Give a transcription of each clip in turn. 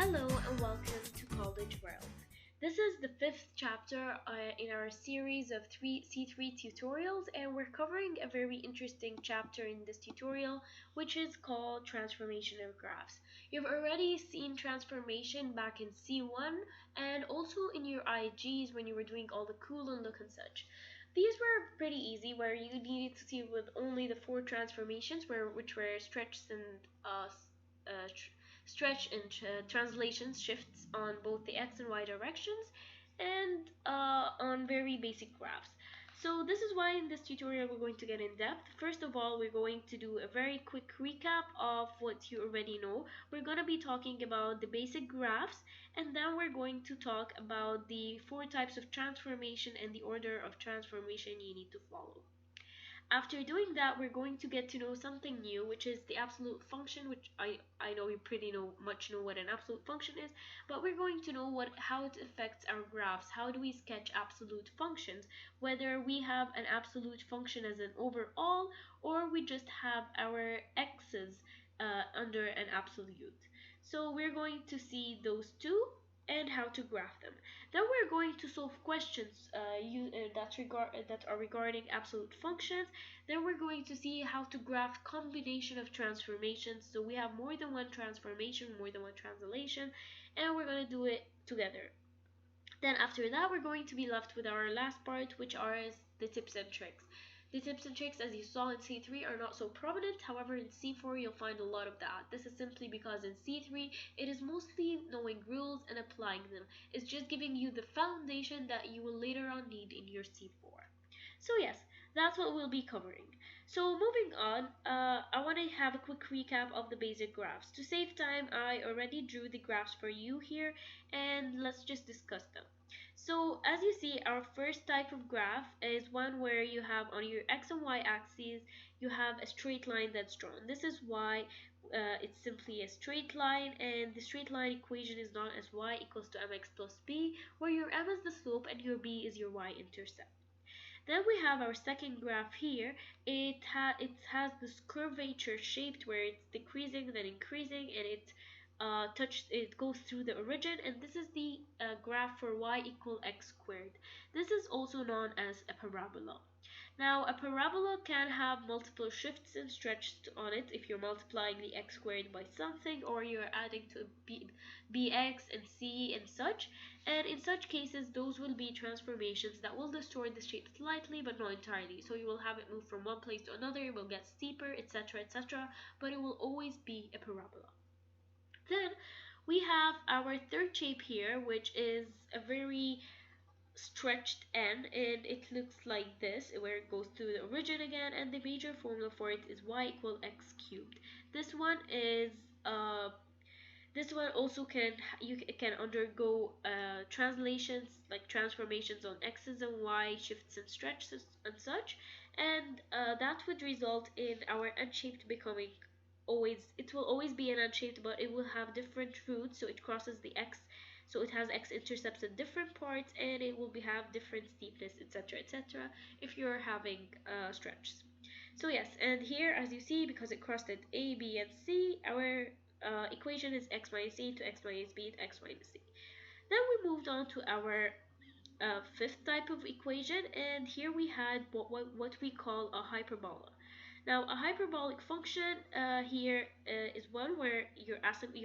Hello and welcome to College World. This is the fifth chapter in our series of C3 tutorials, and we're covering a very interesting chapter in this tutorial, which is called Transformation of Graphs. You've already seen transformation back in C1 and also in your IGs when you were doing all the Coulomb look and such. These were pretty easy, where you needed to see with only the four transformations, which were stretched and translations shifts on both the x and y directions and on very basic graphs. So this is why in this tutorial we're going to get in depth. First of all, we're going to do a very quick recap of what you already know. We're going to be talking about the basic graphs, and then we're going to talk about the four types of transformation and the order of transformation you need to follow. After doing that, we're going to get to know something new, which is the absolute function, which I know you pretty much know what an absolute function is, but we're going to know how it affects our graphs. How do we sketch absolute functions, whether we have an absolute function as an overall or we just have our x's under an absolute. So we're going to see those two and how to graph them. Then we're going to solve questions that are regarding absolute functions. Then we're going to see how to graph combination of transformations. So we have more than one transformation, more than one translation, and we're going to do it together. Then after that, we're going to be left with our last part, which are the tips and tricks. The tips and tricks, as you saw in C3, are not so prominent. However, in C4 you'll find a lot of that. This is simply because in C3 it is mostly knowing rules and applying them. It's just giving you the foundation that you will later on need in your C4. So yes, that's what we'll be covering. So moving on, I want to have a quick recap of the basic graphs. To save time, I already drew the graphs for you here, and let's just discuss them. So as you see, our first type of graph is one where you have on your x and y axes, you have a straight line that's drawn. This is why it's simply a straight line, and the straight line equation is known as y equals to mx plus b, where your m is the slope and your b is your y-intercept. Then we have our second graph here. It has this curvature shaped where it's decreasing then increasing, and it goes through the origin, and this is the graph for y equal x squared. This is also known as a parabola. Now a parabola can have multiple shifts and stretches on it if you're multiplying the x squared by something, or you're adding to bx and c and such, and in such cases those will be transformations that will distort the shape slightly but not entirely. So you will have it move from one place to another, it will get steeper, etc, etc, but it will always be a parabola. Then we have our third shape here, which is a very stretched n, and it looks like this, where it goes through the origin again, and the major formula for it is y equal x cubed. This one also can undergo translations, like transformations on x's and y, shifts and stretches and such, and that would result in our n-shaped becoming it will always be an n-shaped, but it will have different roots, so it crosses the x, so it has x-intercepts at different parts, and it will have different steepness, etc, etc, if you're having stretches. So yes, and here as you see, because it crossed at a, b, and c, our equation is x minus a to x minus b to x minus c. Then we moved on to our fifth type of equation, and here we had what we call a hyperbola. Now a hyperbolic function here is one where you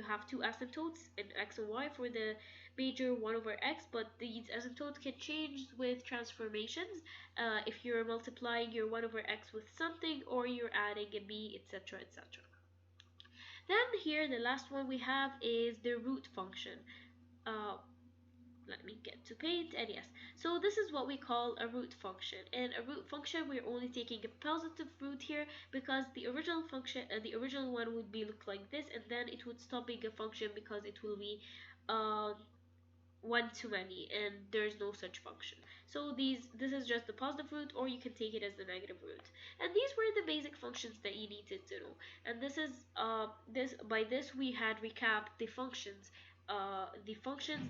have two asymptotes in x and y for the major 1 over x, but these asymptotes can change with transformations if you're multiplying your 1 over x with something, or you're adding a b, etc, etc. Then here the last one we have is the root function. Let me get to paint, and yes, so this is what we call a root function. And a root function, we're only taking a positive root here, because the original function, the original one would look like this, and then it would stop being a function because it will be one too many, and there's no such function. So this is just the positive root, or you can take it as the negative root. And these were the basic functions that you needed to know. And this is by this we had recapped the functions,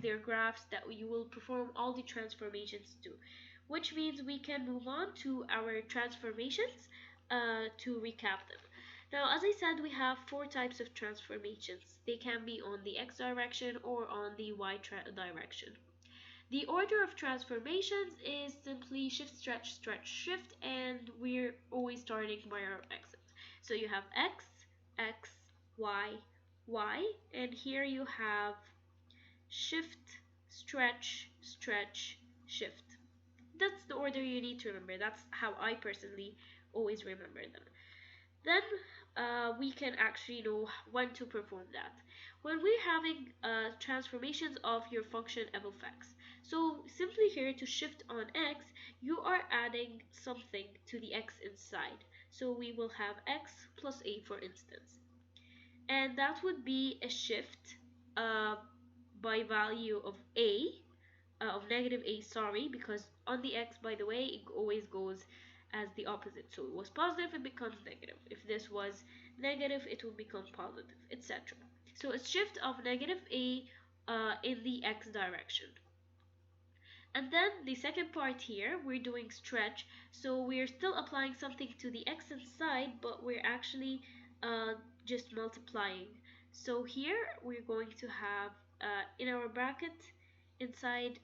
their graphs that you will perform all the transformations to, which means we can move on to our transformations to recap them. Now, as I said, we have four types of transformations. They can be on the x direction or on the y direction. The order of transformations is simply shift, stretch, stretch, shift, and we're always starting by our x's. So you have x, x, y, y, and here you have shift, stretch, stretch, shift. That's the order you need to remember. That's how I personally always remember them. Then we can actually know when to perform that. When we're having transformations of your function f of x. So simply here to shift on x, you are adding something to the x inside. So we will have x plus a, for instance. And that would be a shift uh, by value of a, of negative a, sorry, because on the x, by the way, it always goes as the opposite. So it was positive, it becomes negative. If this was negative, it will become positive, etc. So it's shift of negative a in the x direction. And then the second part here, we're doing stretch. So we're still applying something to the x inside, but we're actually uh, just multiplying. So here we're going to have in our bracket inside,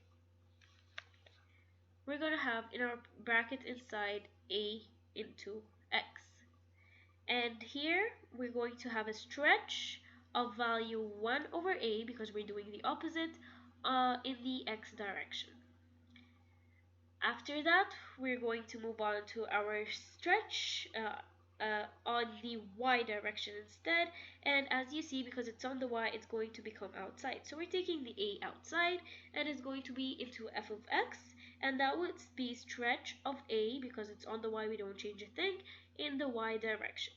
we're going to have in our bracket inside a into x. And here we're going to have a stretch of value 1 over a, because we're doing the opposite, in the x direction. After that, we're going to move on to our stretch on the y direction instead. And as you see, because it's on the y, it's going to become outside. So we're taking the a outside, and it's going to be into f of x. And that would be stretch of a, because it's on the y, we don't change a thing, in the y direction.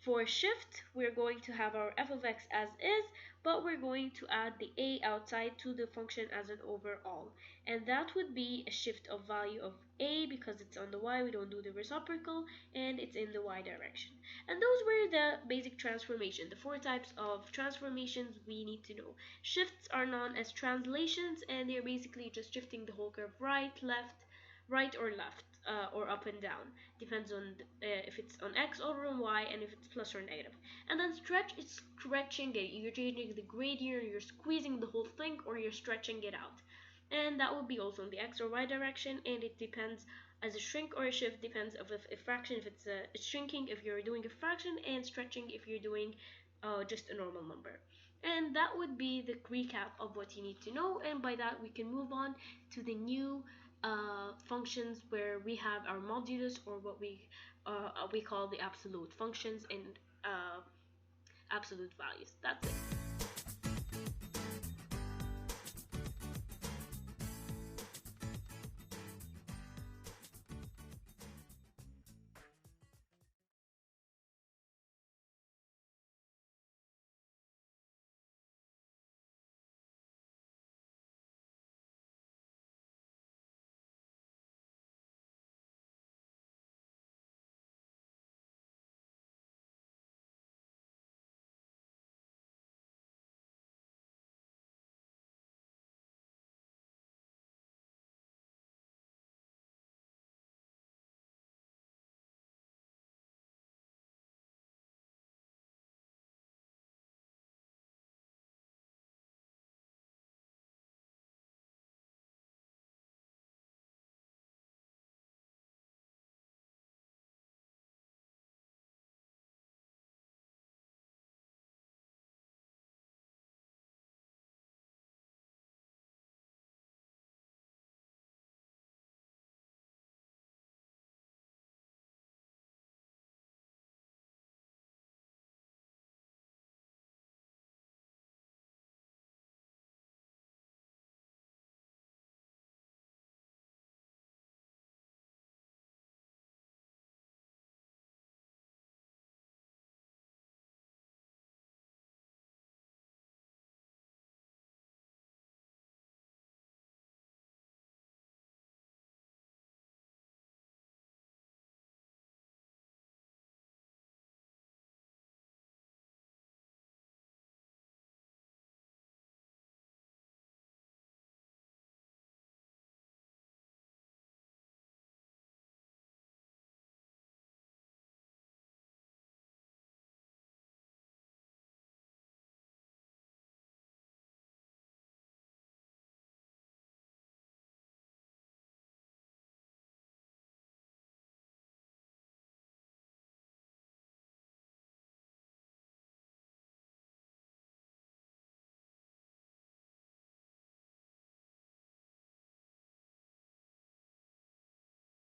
For shift, we're going to have our f of x as is, but we're going to add the a outside to the function as an overall. And that would be a shift of value of a, because it's on the y, we don't do the reciprocal, and it's in the y direction. And those were the basic transformation, the four types of transformations we need to know. Shifts are known as translations, and they're basically just shifting the whole curve right, left, right or left, or up and down. Depends on if it's on x or on y, and if it's plus or negative. And then stretch is stretching it. You're changing the gradient, you're squeezing the whole thing, or you're stretching it out. And that will be also in the x or y direction, and it depends as a shrink or a shift, depends of a fraction if it's shrinking if you're doing a fraction, and stretching if you're doing just a normal number. And that would be the recap of what you need to know, and by that we can move on to the new functions where we have our modulus, or what we call the absolute functions and absolute values. That's it.